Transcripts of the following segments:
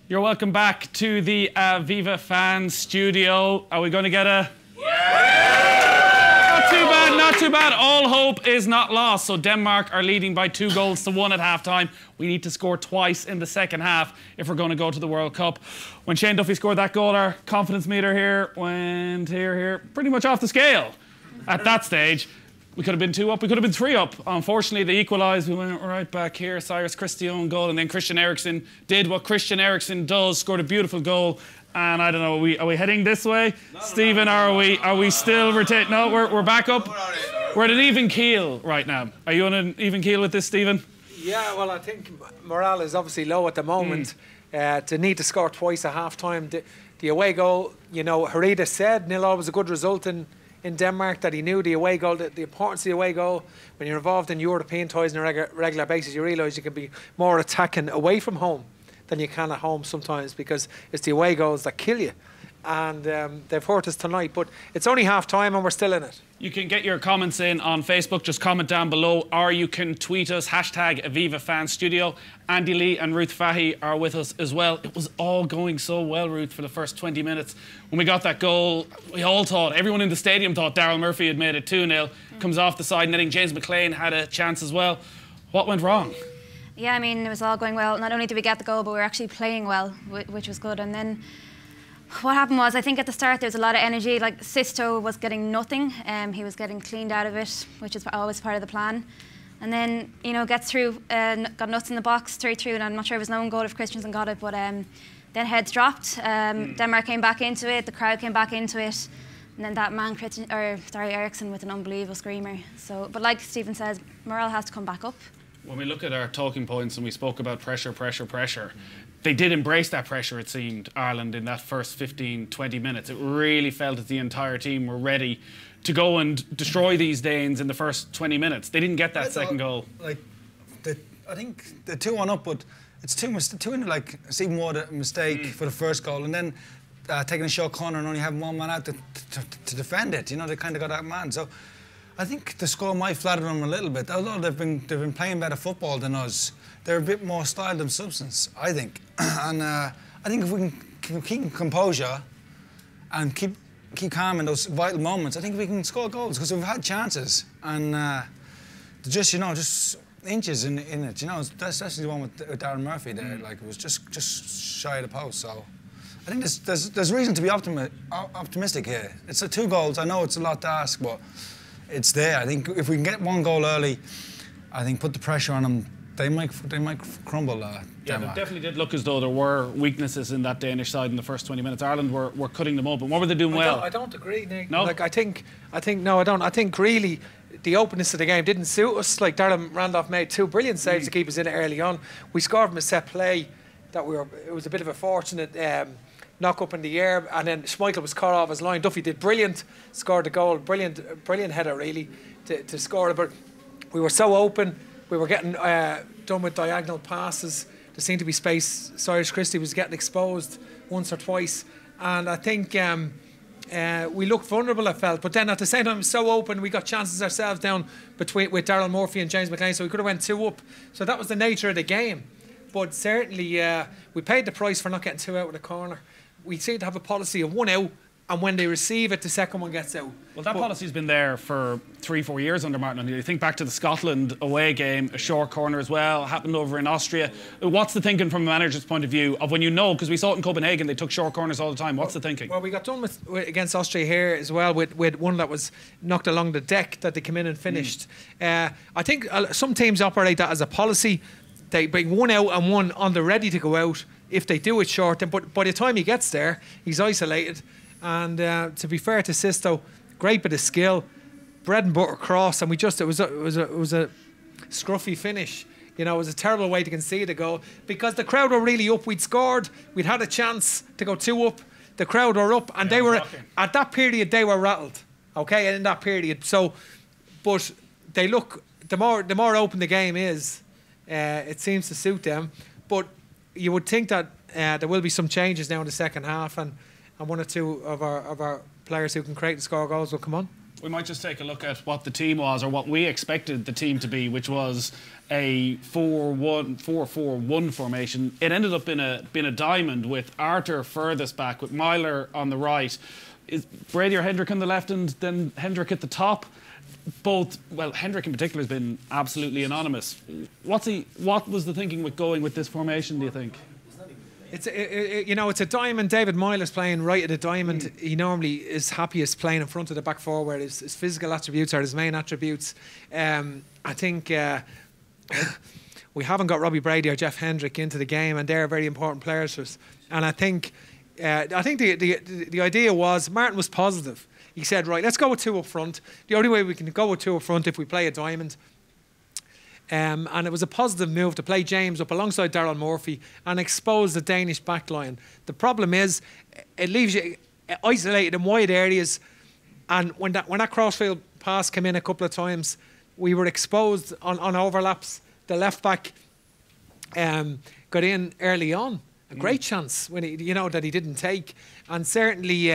You're welcome back to the Aviva Fan Studio. Are we going to get a... Not too bad, not too bad. All hope is not lost. So Denmark are leading by 2-1 at half-time. We need to score twice in the second half if we're going to go to the World Cup. When Shane Duffy scored that goal, our confidence meter here went here, pretty much off the scale at that stage. We could have been 2 up, we could have been 3 up. Unfortunately, they equalised. We went right back here. Cyrus Christie own goal, and then Christian Eriksen did what Christian Eriksen does, scored a beautiful goal. And I don't know, are we heading this way? Stephen, are we still rotating? No, we're back up. We're at an even keel right now. Are you on an even keel with this, Stephen? Yeah, well, I think morale is obviously low at the moment. To need to score twice at half-time. The away goal, you know, Herida said 0-0 was a good result in Denmark, that he knew the away goal, the importance of the away goal. When you're involved in European ties on a regular basis, you realise you can be more attacking away from home than you can at home sometimes, because it's the away goals that kill you. And they've hurt us tonight, but it's only half-time and we're still in it. You can get your comments in on Facebook, just comment down below, or you can tweet us, hashtag Aviva Fan Studio. Andy Lee and Ruth Fahy are with us as well. It was all going so well, Ruth, for the first 20 minutes. When we got that goal, we all thought, everyone in the stadium thought Daryl Murphy had made it 2-0. Comes off the side, and I think James McLean had a chance as well. What went wrong? Yeah, I mean, it was all going well. Not only did we get the goal, but we were actually playing well, which was good. And then what happened was, I think at the start there was a lot of energy. Like, Sisto was getting nothing. He was getting cleaned out of it, which is always part of the plan. And then, you know, gets through, got nuts in the box, straight through, and I'm not sure it was an own goal if Christensen got it, but then heads dropped. Denmark came back into it, the crowd came back into it, and then that man, Eriksen, with an unbelievable screamer. So, but like Stephen says, morale has to come back up. When we look at our talking points and we spoke about pressure, they did embrace that pressure, it seemed, Ireland, in that first 15, 20 minutes. It really felt that the entire team were ready to go and destroy these Danes in the first 20 minutes. They didn't get that second goal. Like, I think they're 2-1 up, but it's like Stephen Ward a mistake for the first goal, and then taking a short corner and only having one man out to defend it. You know, they kind of got that man. So I think the score might flatter them a little bit. Although they've been playing better football than us, they're a bit more style than substance, I think. And I think if we can keep composure and keep calm in those vital moments, I think we can score goals, because we've had chances, and just inches in it. You know, especially the one with Darren Murphy there. Like, it was just shy of the post. So I think there's reason to be optimistic here. It's 2 goals. I know it's a lot to ask, but it's there. I think if we can get 1 goal early, I think put the pressure on them, they might crumble. Yeah, they definitely did look as though there were weaknesses in that Danish side in the first 20 minutes. Ireland were cutting them open. What were they doing well? I don't agree, Nick. No? Like, I think no, I don't. I think really the openness of the game didn't suit us. Like, Darren Randolph made 2 brilliant saves to keep us in it early on. We scored from a set play that it was a bit of a fortunate knock up in the air, and then Schmeichel was caught off his line. Duffy did brilliant, scored the goal. Brilliant header really to score it. But we were so open. We were getting done with diagonal passes. There seemed to be space. Cyrus Christie was getting exposed once or twice, and I think we looked vulnerable, I felt. But then at the same time, so open, we got chances ourselves down with Daryl Murphy and James McLean, so we could have went 2 up. So that was the nature of the game. But certainly, we paid the price for not getting 2 out with a corner. We seem to have a policy of 1 out, and when they receive it, the second one gets out. Well, that policy's been there for 3-4 years under Martin O'Neill. You think back to the Scotland away game, a short corner as well, happened over in Austria. What's the thinking from a manager's point of view of when you know, because we saw it in Copenhagen, they took short corners all the time. What's the thinking? Well, we got done with against Austria here as well with one that was knocked along the deck that they came in and finished. I think some teams operate that as a policy. They bring 1 out and 1 on the ready to go out if they do it short. But by the time he gets there, he's isolated. And to be fair to Sisto, great bit of skill, bread and butter cross, and it was a scruffy finish. You know, it was a terrible way to concede a goal, because the crowd were really up. We'd scored, we'd had a chance to go 2 up. The crowd were up, and they were at that period they were rattled. Okay, in that period. So, but they look, the more open the game is, it seems to suit them. But you would think that there will be some changes now in the second half, and 1 or 2 of our players who can create and score goals will come on. We might just take a look at what the team was, or what we expected the team to be, which was a 4-4-1 formation. It ended up being a diamond with Arthur furthest back, with Myler on the right. Is Brady or Hendrick on the left, and then Hendrick at the top? Both, well, Hendrick in particular has been absolutely anonymous. What was the thinking with going with this formation, do you think? It's a diamond. David Myler's playing right at a diamond. He normally is happiest playing in front of the back forward. His physical attributes are his main attributes. I think we haven't got Robbie Brady or Jeff Hendrick into the game, and they're very important players for us. And I think the idea was, Martin was positive. He said, right, let's go with 2 up front. The only way we can go with 2 up front if we play a diamond. And it was a positive move to play James up alongside Darryl Murphy and expose the Danish backline. The problem is, it leaves you isolated in wide areas. And when that crossfield pass came in a couple of times, we were exposed on overlaps. The left back got in early on. A great chance when that he didn't take. And certainly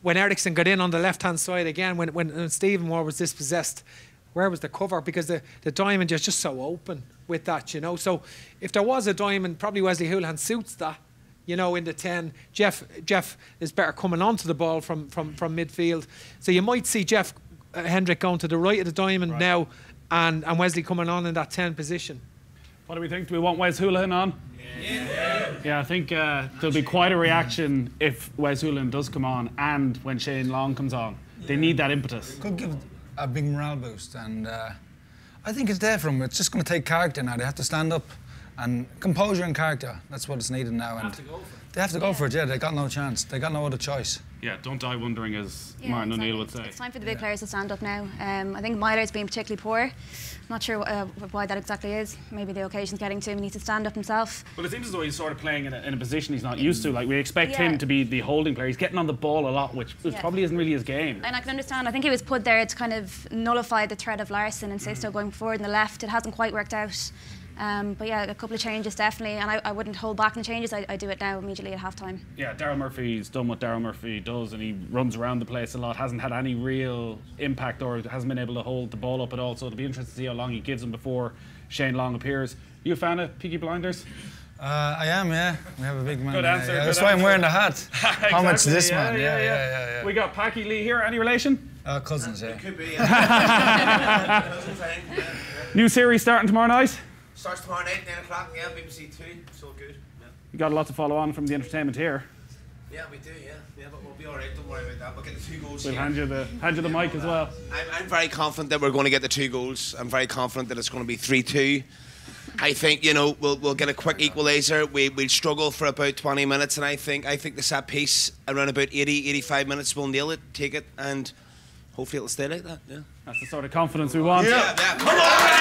when Eriksson got in on the left-hand side again, when Stephen Moore was dispossessed, where was the cover? Because the diamond is just so open with that, So if there was a diamond, probably Wesley Houlihan suits that, in the 10. Jeff is better coming onto the ball from midfield. So you might see Jeff Hendrick going to the right of the diamond now, and Wesley coming on in that 10 position. What do we think? Do we want Wes Houlihan on? Yeah, I think there'll be quite a reaction if Wes Houlihan does come on, and when Shane Long comes on. They need that impetus. Could give a big morale boost, and I think it's there for them. It's just going to take character now. They have to stand up, and composure and character. That's what it's needed now. And they have to go for it. Yeah, they got no chance. They got no other choice. Yeah, don't die wondering, as Martin O'Neill would say. It's time for the big players to stand up now. I think Myler's been particularly poor. Not sure why that exactly is. Maybe the occasion's getting to him. He needs to stand up himself. Well, it seems as though he's sort of playing in a position he's not used to. Like, we expect him to be the holding player. He's getting on the ball a lot, which probably isn't really his game. And I can understand. I think he was put there to kind of nullify the threat of Larson and Sisto going forward in the left. It hasn't quite worked out. But yeah, a couple of changes definitely, and I wouldn't hold back in the changes. I do it now immediately at half-time. Yeah, Darryl Murphy's done what Darryl Murphy does, and he runs around the place a lot, hasn't had any real impact or hasn't been able to hold the ball up at all, so it'll be interesting to see how long he gives him before Shane Long appears. You a fan of Peaky Blinders? I am, yeah. We have a big man. Good answer. Yeah. That's why I'm wearing the hat. Exactly, Homage to this man. Yeah. We got Packy Lee here. Any relation? Cousins, yeah. It could be, yeah. Cousins, I think. New series starting tomorrow night? Starts tomorrow night, 9 o'clock, yeah, BBC 2, so good. Yeah. You got a lot to follow on from the entertainment here. Yeah, we do, yeah, but we'll be alright, don't worry about that. We'll get the 2 goals We'll here. hand you the mic as well. I'm very confident that we're going to get the 2 goals. I'm very confident that it's going to be 3-2. I think, we'll get a quick equaliser. We'll struggle for about 20 minutes, and I think the set piece around about 85 minutes we'll nail it, take it, and hopefully it'll stay like that, yeah. That's the sort of confidence we want. Yeah. Come on!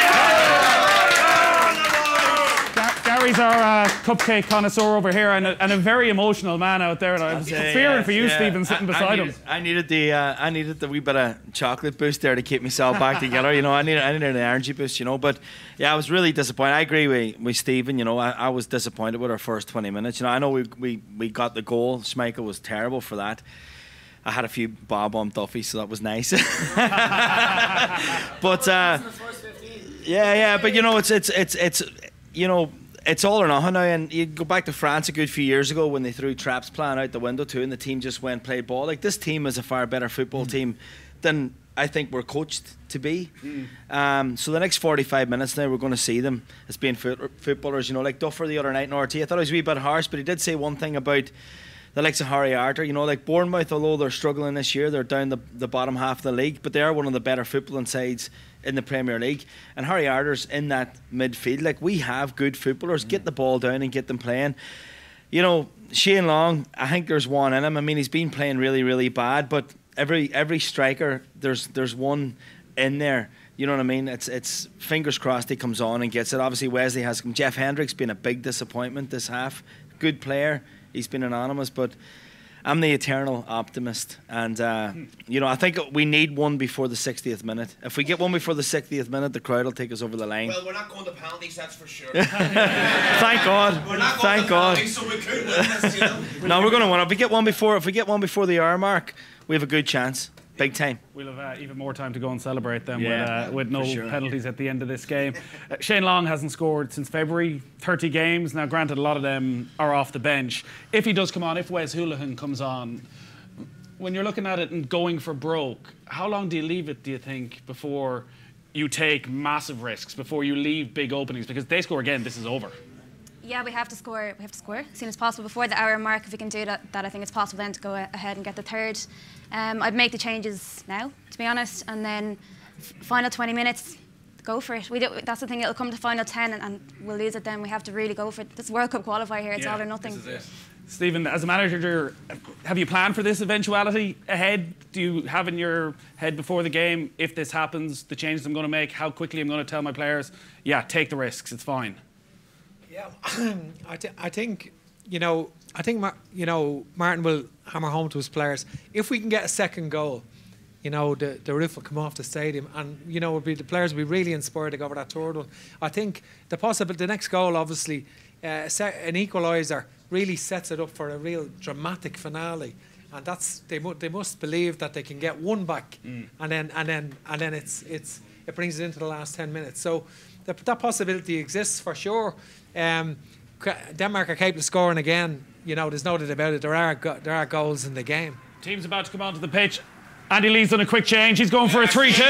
Gary's our cupcake connoisseur over here, and a very emotional man out there. And I was fearing for you, Stephen, sitting beside him. I needed the wee bit of chocolate boost there to keep myself back together. I needed an energy boost. But yeah, I was really disappointed. I agree with Stephen. I was disappointed with our first 20 minutes. I know we got the goal. Schmeichel was terrible for that. I had a few Bob on Duffy, so that was nice. But yeah, but it's all or nothing now. And you go back to France a good few years ago when they threw Trapp's plan out the window too, and the team just went and played ball. Like, this team is a far better football team than I think we're coached to be. So the next 45 minutes now, we're going to see them as being footballers. Like Duffer the other night in RT, I thought it was a wee bit harsh, but he did say one thing about the likes of Harry Arter. Like Bournemouth, although they're struggling this year, they're down the bottom half of the league, but they are one of the better footballing sides in the Premier League. And Harry Arter's in that midfield. Like, we have good footballers. Get the ball down and get them playing. Shane Long, I think there's one in him. I mean, he's been playing really, really bad, but every striker, there's one in there. You know what I mean? It's fingers crossed he comes on and gets it. Obviously, Wesley has come. Jeff Hendrick's been a big disappointment this half. Good player. He's been anonymous, but I'm the eternal optimist. And, I think we need one before the 60th minute. If we get one before the 60th minute, the crowd will take us over the line. Well, we're not going to penalties, that's for sure. Thank God. We're not Thank going to God. penalties, so we could win this, No, we're going to win. If we get one before the hour mark, we have a good chance. Big time. We'll have even more time to go and celebrate them Yeah, with no for sure. penalties at the end of this game. Shane Long hasn't scored since February, 30 games. Now, granted, a lot of them are off the bench. If he does come on, if Wes Hoolahan comes on, when you're looking at it and going for broke, how long do you leave it, do you think, before you take massive risks, before you leave big openings? Because if they score again, this is over. Yeah, we have to score. We have to score as soon as possible before the hour mark. If we can do that, I think it's possible then to go ahead and get the third. I'd make the changes now, to be honest, and then final 20 minutes, go for it. That's the thing. It'll come to final 10, and we'll lose it. Then we have to really go for it. This World Cup qualifier here. It's all or nothing. This is it. Stephen, as a manager, have you planned for this eventuality ahead? Do you have in your head before the game, if this happens, the changes I'm going to make, how quickly I'm going to tell my players, yeah, take the risks, it's fine? Yeah, I think Martin will hammer home to his players. If we can get a second goal, the roof will come off the stadium, and the players will be really inspired to go for that third one. I think the next goal, obviously, an equaliser really sets it up for a real dramatic finale, and they must believe that they can get one back, and then it brings it into the last 10 minutes. So that possibility exists for sure. Denmark are capable of scoring again. There's no doubt about it. There are goals in the game. Team's about to come onto the pitch. Andy Lee's done a quick change. He's going for a 3-2.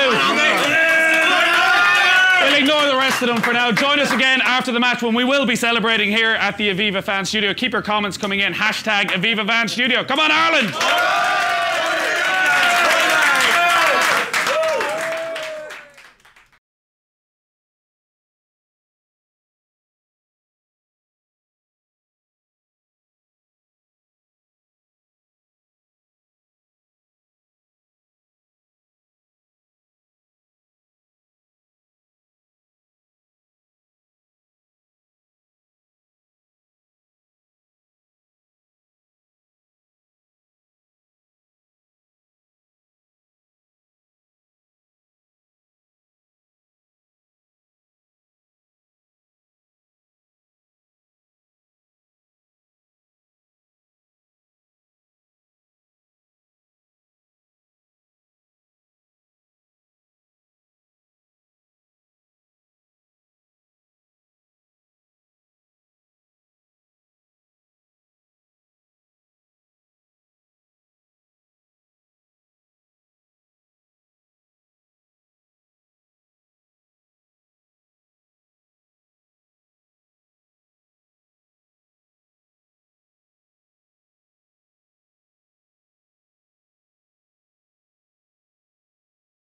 We'll ignore the rest of them for now. Join us again after the match when we will be celebrating here at the Aviva Fan Studio. Keep your comments coming in. #Aviva Fan Studio. Come on, Ireland!